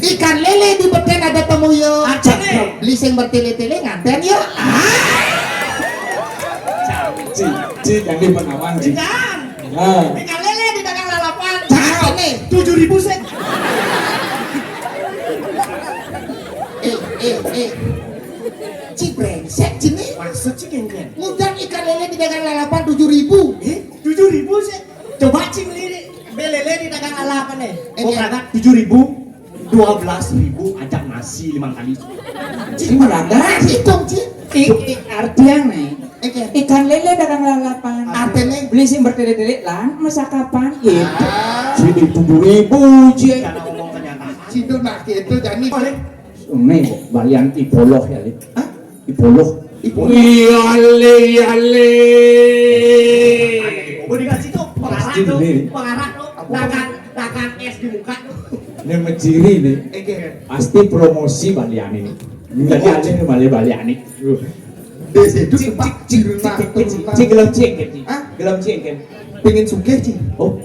ikan lele di beten ada temuyo. Cakep. Beli sing bertele-tele nganten yuk. Ci yang di Penawan Ci. Ikan. Ah. Ikan lele di dagang lalapan. Cakep nih. 7.000 sek. Ci brengsek ci nih. Maksud sih genggen. Ngundang ikan lele di dagang lalapan 7.000. 7.000 sek. Coba cing lirik. Belele di dagang lalapan nih. Ini berangkat 7.000. 12.000 ajak nasi 5 kali. Ci merada. Hitung ci. Artian nih. Oke. Ikan lele dagang lalapan. Artinya Beli sing bertele-tele lan masa kapan? Gitu. ah, Jadi 7.000 Ci. Karena ngomong kenyataan. Cido nak itu jadi Boleh. Nih balian Iboloh ya, Lip. Hah? Iboloh. Iyale. Oh dikasih tuh pengarah Pasti tuh. ini. Pengarah tuh. Dagang es di muka tuh. Ini menciri nih. Oke. Pasti promosi balian ini. Jadi aja nih balian ini. Desi itu tempat ciruna turuna. Ci gelem cengket Ci. Hah? Gelem cengket. Pengen sugih ci. Oh,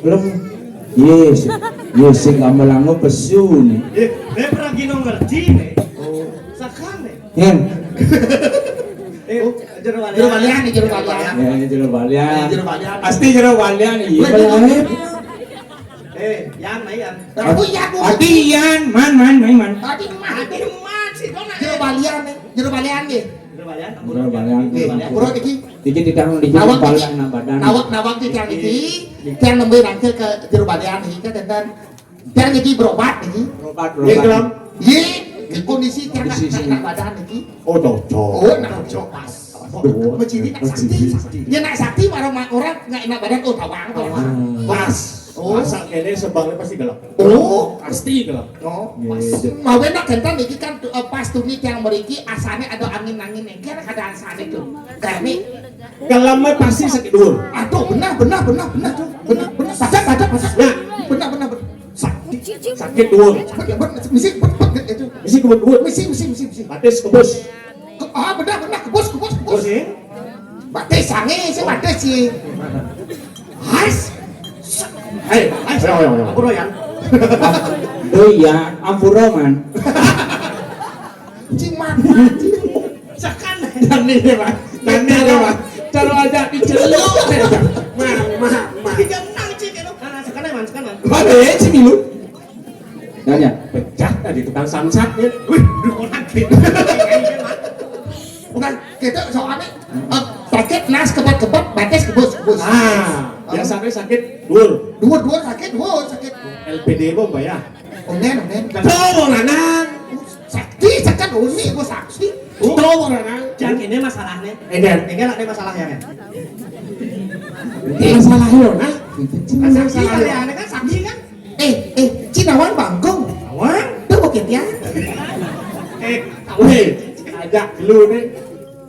belum. Yes, yes, sing gamelango pesu nih. Dia pernah gino ngerti nih. Sakan nih. Yang, Jero Jero balian nih jero balian. ya jero balian. Jero balian. Pasti jero balian iya. Balian. Yang mayan. Aku ya aku. Adi Ian, man. Tadi mah Hati emak sih dona. jero balian nih. Jero balian nih. Jero balian. Jero balian. Oke, pura iki. Dikit tidak dikit Nawak balian iki. na badan. Nawak di tiang iki. Tiang nembe rangkel ke jero balian iki kan. Tiang iki berobat iki. Obat Ye gelam. obat. Ye kondisi tiang Kondisi. nak badan iki. Oh, cocok. Oh, nak cocok pas. Menciri nak sakti. Dia nak sakti orang nggak enak badan oh tawang. Pas. Oh, Masak ini sebangnya pasti gelap. oh, Pasti gelap. oh. Gitu. Mau enak gentan iki kan pas tuni tiang meriki asane ada angin-angin yang kira ada asane tuh. Kami Gelamnya pasti sakit dulu. aduh benar. Badan. Nah, benar. Sakit dulu. Misi itu. Mesti kebut dulu. Misi. Batis kebus. Ah, benar. Kebus. Kebus ya. Batis sange, si batis sih. Hais. Hei, aku royan. Oh iya, ampuroman. Cing man. Sakan. Dan ini Pak. Cara aja diceluk. Tiga menang cik itu. Karena sekarang sekarang. Bade sih milu. Nanya. Pecah tadi tukang samsat ya. Wih, orang gitu. Bukan kita soalnya sakit nas kebot batis kebus. Ah, biasanya sakit dul. Dua sakit. LPD kok mbak ya? Onen. Tuh, lanang. Sakti sekan uni gua saksi. Tuh, lanang. Yang ini masalahnya. Ini ada masalah ya kan? Masalah lo nah. Saksi kalian kan saksi kan? Cinawan bangkong. Awang. Tuh bukit ya. Weh, ajak dulu nih.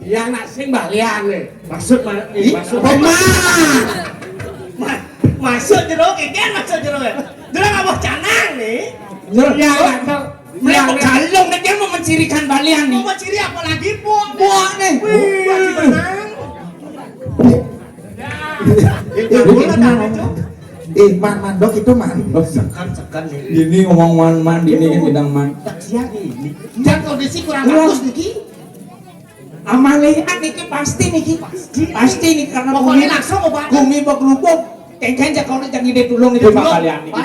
Yang nak sing balian nih. Maksud masuk jero keken masuk jero. Jero nggak mau canang nih. Yang kalung nih dia mau mencirikan balian nih. Mau ciri apa lagi buang nih. Wih, wajib benang. Itu bulan ada itu. Man dok itu man. Sekan nih. Ini ngomong man ini kan bidang man. Siang ini. Dan kondisi kurang bagus niki. Amalian niki pasti niki. Pasti nih karena Pokoknya langsung obat. Kumi berkelupuk. Kengken jak kalau jangan ide tulung itu Pak balian niki.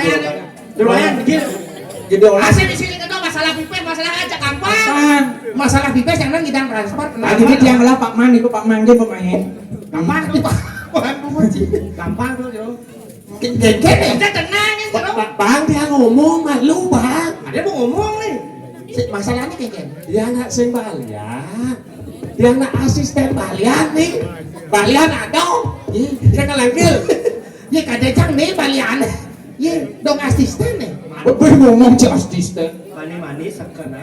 Lumayan begini. Jadi olah. Asli di sini kan masalah pipes, masalah aja gampang. Apaan? Masalah pipes yang nang ngidang transport. Tadi dia yang ngelah Pak Man itu Pak Man dia pemain. Gampang tuh Pak. Gampang tuh yo. Kengken ya. Kita tenang ya jero. Bang dia ngomong malu bang. Ada mau ngomong nih. Masalahnya kengken. Dia nak sing balian. Dia nak asisten balian nih. Balian ada. Saya ngelangkil. Ya kadang nih balian. Ya dong asisten nih. Gue ngomong si asisten. Mani-mani sekena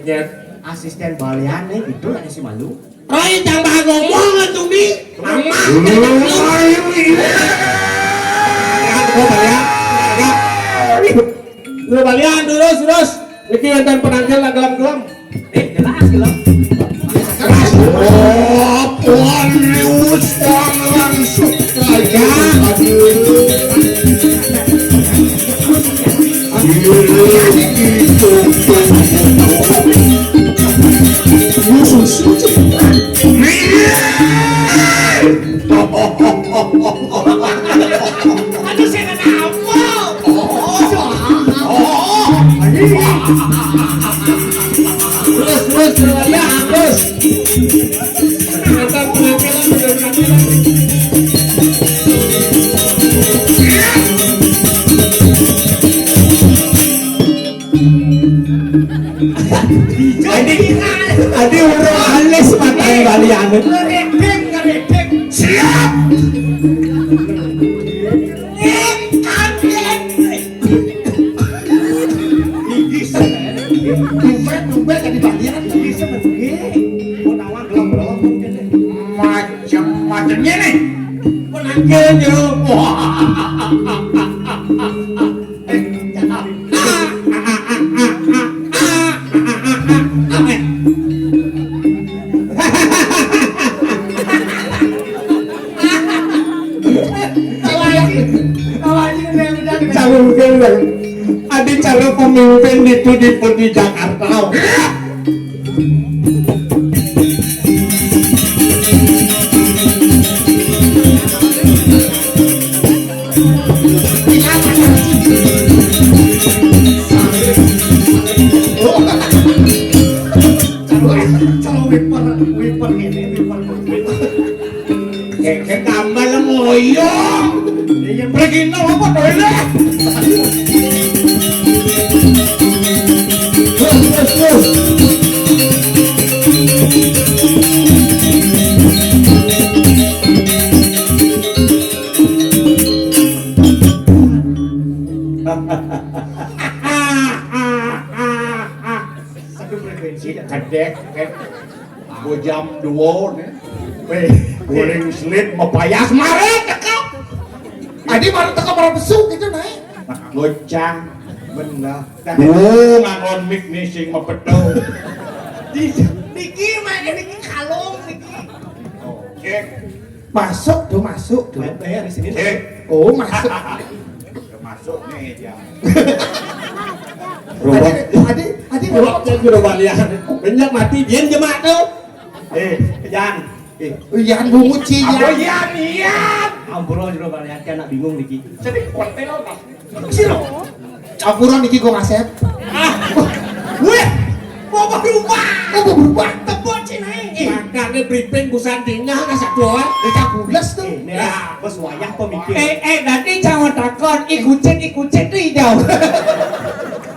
Nyet asisten balian nih gitu ada si malu. Rai jangan ngomong atuh Mi. Mama. Lu balian terus. Iki enten penangkel gelam-gelam. Jelas gelam. Puan lius langsung aja. Aduh saya kena apa? Terus ya, terus. Ada penampilan. Adi urung alis matane balian. Ngeredek. Siap. Dompet tadi balian. Bisa begini. Mau nawar gelam-gelam Macam-macamnya nih. Penangkel yo. Adi calon pemimpin itu di Jakarta. Kayak tambah lah moyo. Pergi nol apa dole? Terus. Satu frekuensi Kadek, gua jam 2 nih. Goreng slip mau payah kemarin tekap. Adi baru tekap baru besuk gitu naik. Gocang. benar. Ngangon mik nih sing mepedong. Niki mah ini kalung niki. Oke. Masuk tuh. Bayar di sini. Oh, masuk. Masuk nih ya. Adi robotnya juga balian. Banyak mati dia jemaat tuh. Jan. Yan bungut sih Apa yan. Yan? Ampuro jero balian anak bingung niki. Jadi kontel tak? Sino? Campuran iki gua ngasep. Weh, mau berubah. Mau berubah. Tebot cini. Makanya briefing busandingnya nggak satu orang. Kita bulas tuh. Nah, bos wayang pemikir. Nanti jangan takut ikutin tuh hijau.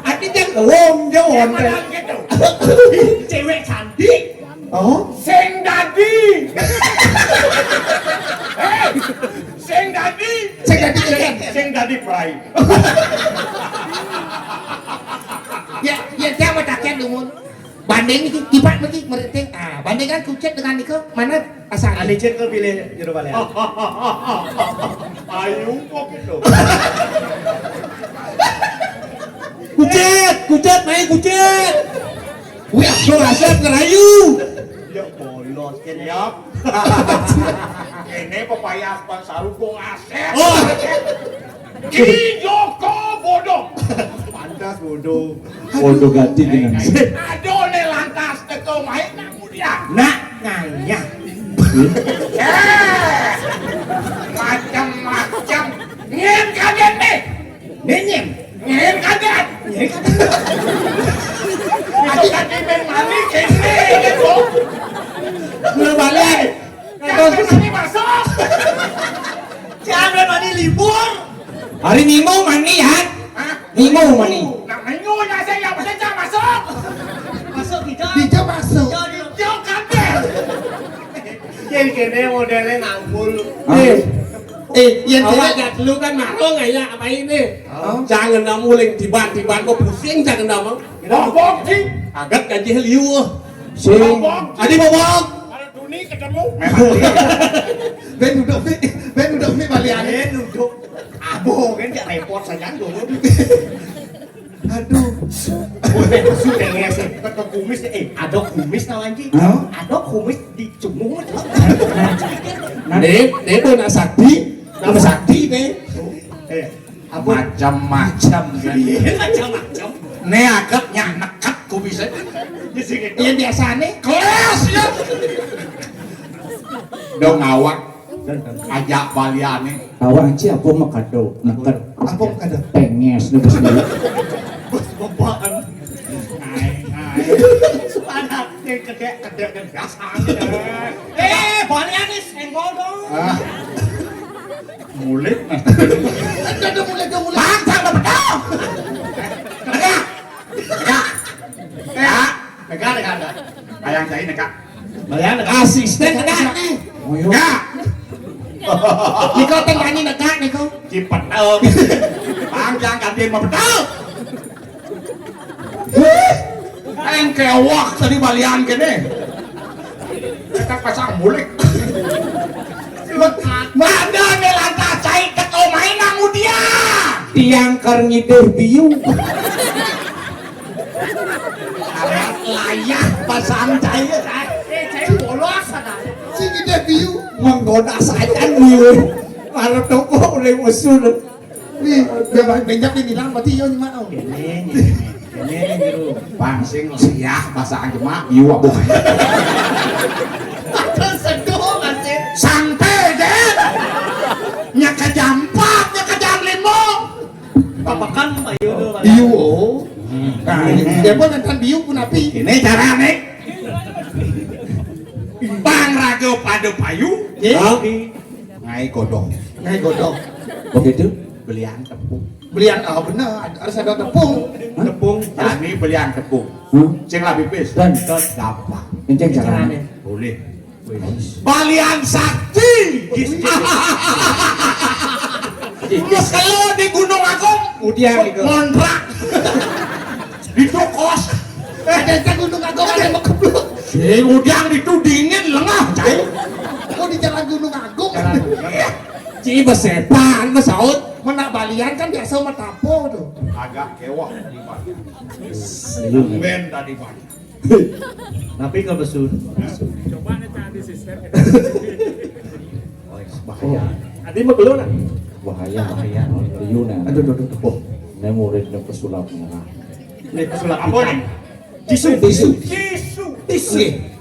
Nanti jangan jawon. Gitu. Cewek cantik. Oh, Sing dadi. Sing dadi. Sing dadi prai. ya jangan takut dulu. Banding ini kipat lagi meriting. Bandingkan kucet dengan itu mana asal? Ali cek ke pilih jero balian. Ayo kok gitu. Kucet, main kucet. Wih, aku ngasep ngerayu. Ya bolos kene. Siap. Ini pepaya Pasaru kok asep. Oh. Ki Joko bodoh. Pantas bodoh. Bodoh ganti dengan Aduh le lantas teko main kemudian. Nak nganya. Macam-macam. Ngin kaget nih. Nenyem. Ngin kaget. Itu kaki main mani kene gitu. Belum balik. Jangan mani masuk. Jangan mani libur. Hari Minggu mani ya. Minggu mani. Nah, minggunya saya saja masuk. Masuk kita. Bija masuk. Jauh kaget. Jadi kene modelnya nangkul. Yang Awak jelek dah lu kan marah nggak ya apa ini? Jangan nak muling tiba-tiba kau pusing jangan dah mau. Bobok sih. Agak gaji liu. Si Adi bobok. Kalau Duni ketemu. Ben duduk mi balian. Duduk. Abo kan gak repot saja dulu. Aduh. Sudah ngasih ke kumis ada kumis tahu anjing. Ada kumis di cumung. Nih pun nak sakti, nama sakti nih. Apa macam-macam kan. macam-macam. Nih agak nekat ku bisa. Yang biasa nih kelas ya. Dong awak ajak baliane. Awak aja apa makado neket. Apa makado? Penges nih sendiri. Bapaan. Ada yang kedek dan biasa. Balian nih senggol dong. Mulik. Ada mulai. Bangsa apa betul? Negara. Ayang saya nih kak. Balian Asisten negara nih. Kak. Niko tengani negara niko. Cipet. Bang jangan gantiin mah betul. Engkewak tadi balian kene. Kita pasang mulik. Mana nih lantas cai ketua main namu dia. Tiang karngider biu. Layak pasang cai. cai bolos ada. Si kita biu. Menggoda saja biu. Kalau toko udah usul. Nih, benjak bilang mati yo gimana? Ini biru. Pangsing siah bahasa Jema biu abu. Seduh masih. Santai deh. Nyaka jam 4, nyaka jam 5. Papakan ayo dulu. Biu. Nah, dia pun kan biu pun api. Ini cara nih. Bang rago pada payu. Ngai godong. Ngai godong. Begitu belian tepung. Belian bener, harus ada tepung. Tepung tani belian tepung. Sing lebih pis. Dan Gampang. enceng caranya. Boleh. Balian sakti. Kalau di Gunung Agung, Kemudian itu. kontrak. Di kos. Ada Gunung Agung ada mau keblok. Udang itu dingin lengah, cai. Kok di jalan Gunung Agung? Ci besepan besaut. Mana balian kan biasa sama tapo tuh. Agak kewah di balian. Ben tadi balian. Tapi kalau besul. Bahaya. Adi mah belum lah. Bahaya. Riuna. Aduh. Oh, ini murid yang pesulap merah. Ini pesulap Apa nih? Tisu.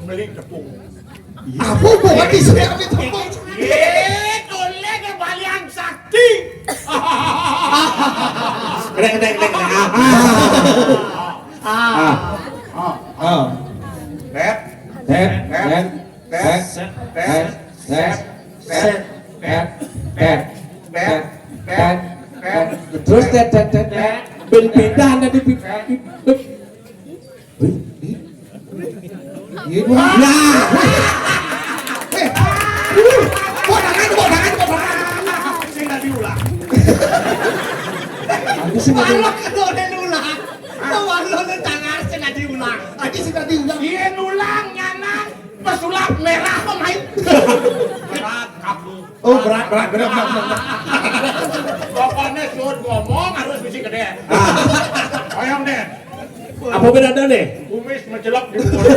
Beli tepung. Apa buat tisu yang di tepung? Oleh ke balian sakti. Keren. Terus Berbeda nanti sehingga diulang. Balok itu udah diulang. Balok itu tangan sudah diulang. Tadi sudah diulang. Iya nulang nyanang pesulap merah pemain. Berat kamu. Oh berat. Pokoknya suruh ngomong harus mesti gede. Oyong deh. apa bedanya nih? Kumis mencelok di mulut.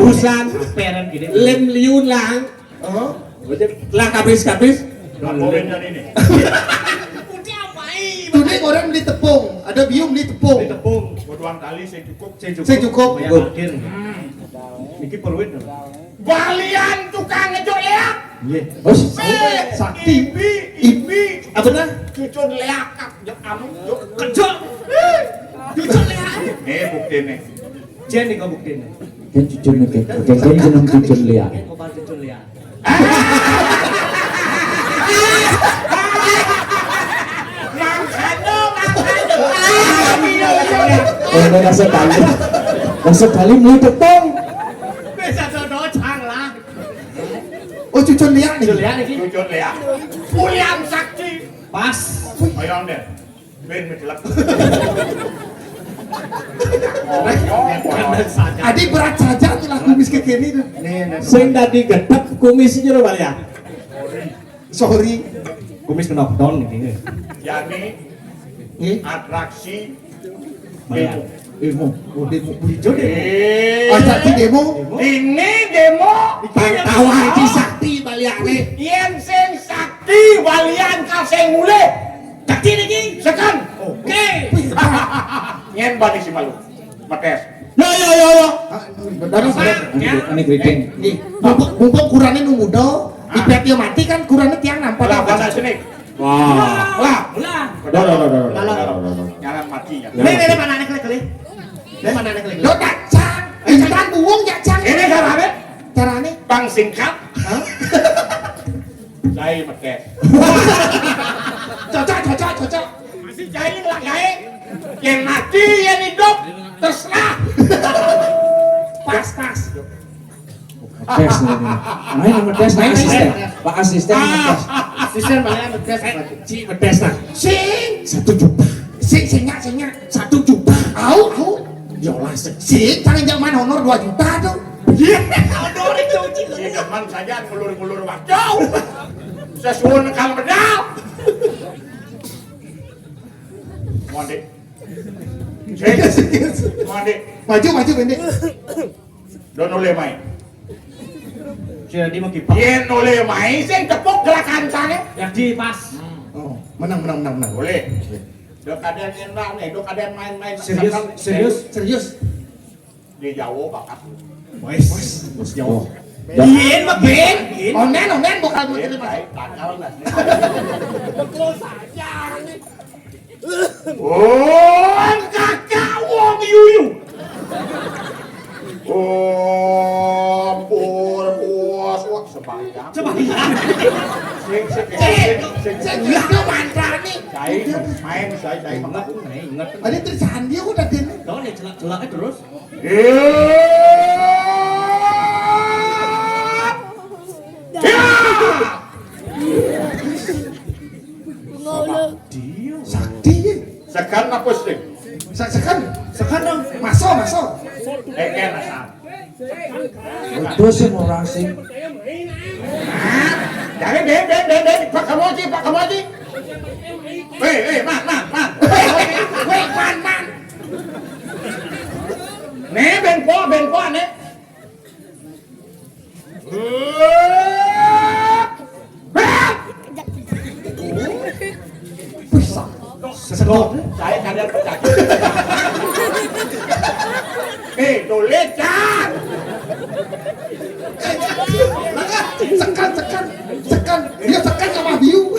Busan Peran gini. lem liun lang. Oh. Lah kabis. Apa beda ini? Udah apain? Tuh nih orang beli tepung. Ada bium beli tepung. Di tepung. Bodohan kali saya cukup. Saya cukup. Bayar parkir. Niki perwit. Balian tukang ngejok leak. Sakti. Ibi. Apa dah? Cucun leak. Jok anu. Jok Kejok. Kejok lihat. Bukti nih. Jen nih kau buktiin. Kan cucun nih kan jeneng cucun lihat. Kau bantu cucun lihat. Nasa talim ni tepung. Bisa jodoh chang lah. Oh cucun cucun liak nih. Julian iki. Jujur ya. Pulian sakti. Pas. Ayo deh. Ben menjelak. Kandang saja. Adik berat saja lah kumis kekini tuh. Sing tadi gedep kumis jero ya. Sorry. Kumis kena down iki. Yani Nih, atraksi Bayar. demo. Oh, demo hijau demo. Eh, Oh, sakti demo. ini demo Tawa iki sakti baliane. yen sing sakti walian kasing mule. Sakti niki. Sekan. Oke. Yen bani si malu. Mates. Yo. Benar Ini greeting. Nih, mumpung kurangnya nunggu do. Ibet dia mati kan kurangnya tiang nampak. Lah bana sini. Wah. Lah, Ulah. jangan mati ya. Nih panane kele-kele. Nih panane kele-kele. Lo tak cang. Jangan buung ya cang. Ini carane Caranya. bang singkat. Saya mates. Cocok. Masih jahil lah gae. Yang mati yang hidup terserah. Pas. Tes ini. Main ngedes Pak asisten. Pak asisten ngedes. Asisten banyak ngedes. Ci ngedes nah. Sing 1 juta. Sing 1 juta. Au. Yolas. Sing tangan zaman honor 2 juta tuh. Honor itu si teman saja ngulur-ngulur waktu. Sesuun kang medal. Mandi. Mandi. Maju ini. Don oleh main. Jadi mau kipak. Yen oleh main sing tepuk gerakan sana. Ya di pas. Oh, menang. Boleh. Dok kadean nyendak nih, dok kadean main-main. Serius. Di Jawa bakat. Wes jauh. Bien, onen bukan mau terima. Baik, takal lah. Oh, kakak wong yuyu. Oh, puas, sebanyak. Sing itu mantra nih. Saya mengaku. Ada tulisan dia udah gini. Tahu nih celak-celaknya terus. Sakti. Sekarang apa sih? Sekan dong. Masuk. Rasa. Itu sih orang sih. Jadi Pak Kamoji. Man. Man. Nih benpo nih. Sedot. Saya kadang pecah. Tulis kan. Sekan. Dia sekan sama biu.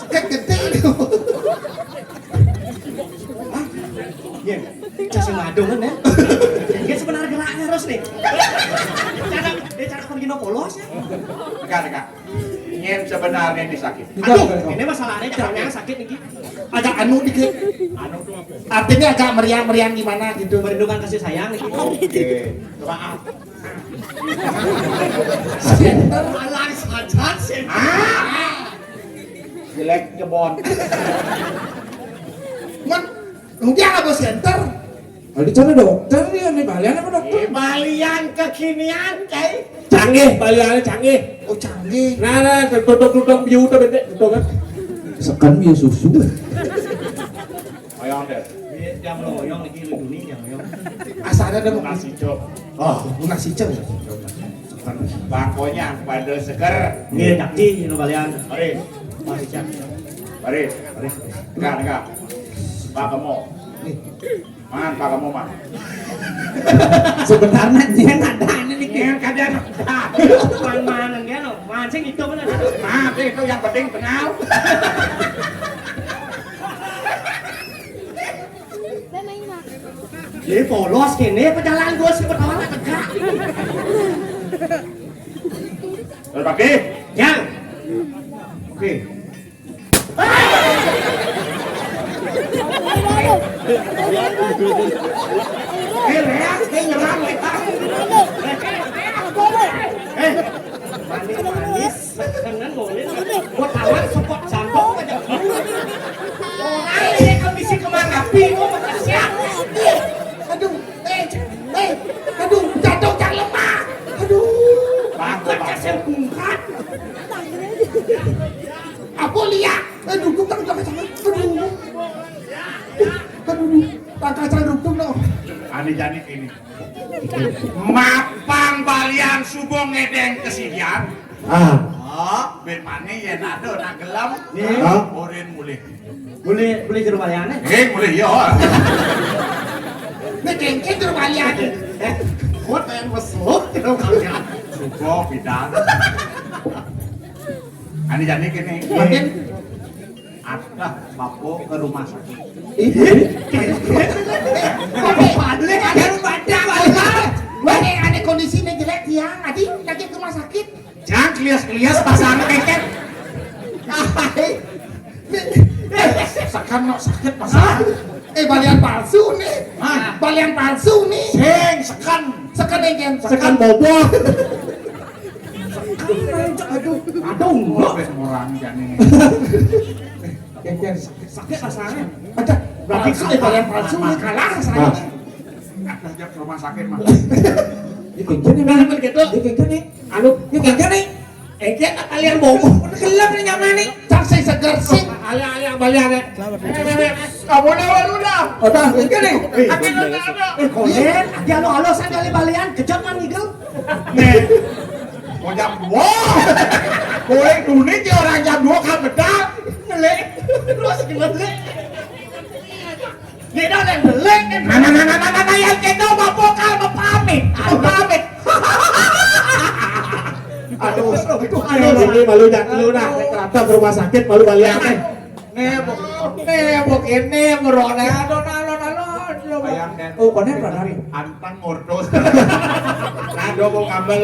Sekan gede itu. Kasih madung kan ya. Dia sebenarnya geraknya terus nih. Cara pergi no polos ya. Enggak. Yen sebenarnya ini sakit. Aduh, ini masalahnya caranya sakit nih. Agak anu dikit. Artinya agak meriang gimana gitu. Merindukan kasih sayang nih. Oke. Maaf. Alang saja sih. Jelek jebon. Man, dia nggak bos center. Kalau di sana dokter dia nih balian apa dokter? Balian kekinian, Cai. Canggih baliannya canggih. Oh canggih. Nah, tutup biu tuh bete, tutup kan. Sekan biu susu. Ayo deh. Yang meloyong lagi lu dunia yang meloyong. Asalnya ada mau Nasi cok. Oh, nasi ceng. Bakonya pada seger. Iya, jakti lu balian. Mari. Masih cak. Mari. Enggak. Pak kamu. Man, Pak kamu mah. Sebenarnya dia ada nih. Yang kadang. Man-manan dia no. Mancing itu benar. Nah, itu yang penting kenal. Jadi polos kene perjalanan gua sih pertama tegak. Terus pakai. Yang. Oke. Reak, nyerang mereka. Mandi Orang ini kondisi kemana? Bingung makasih. Aduh, aduh, jatuh jak lemah. Aduh, Takut kasih bungkat. aku lihat. Aduh, gue tak jangan. Aduh, tangka saya rukun dong. Ani jadi ini. Mapang balian subuh ngedeng kesidian. Oh, ben mana ya nado nak gelam. Oren mulih. Boleh ke rumah Liana? Mulih ya. Ini kengkeng terus balian. Kuat yang besok terus kalian. Subuh bidang. Ani jadi gini. Makin Ada bapo ke rumah sakit. Ada kondisi ini jelek tiang, adi lagi ke rumah sakit. Jangan kelias-kelias pasang keket. Sekan no sakit pasang. Balian palsu nih. Balian palsu nih. Sekan engken. Sekan bobok. Aduh, Oh, bes orang jani. engken sakit pasangnya. Ada berarti itu balian palsu nih kalah saya. Ada jam ke rumah sakit mah. Ini kengken nih, mana gitu? Ini kengken nih. Anu, ini kengken nih. Engken kalian bobok. Gelap nih nyaman nih. Cak sing seger sing. Ayah balian nih. Kamu lawan udah. Oh, dah, kengken nih. Akin udah ada. Koden, adi halo san kali balian, kejot man ngigel. Nih. Mau jam 2. Boleh dunia di orang jam 2 kan bedak. Melek. Terus gelek. Dia dah yang gelek kan. Nah, yang kena bapak kal pamit. Pamit. Aduh, ini malu dah, lu dah. Kerata ke rumah sakit malu balian nih. Nebok ini merona. Alon. Bayang dan Oh, konen pernah nih. antang ngordos. Nado mau ngambil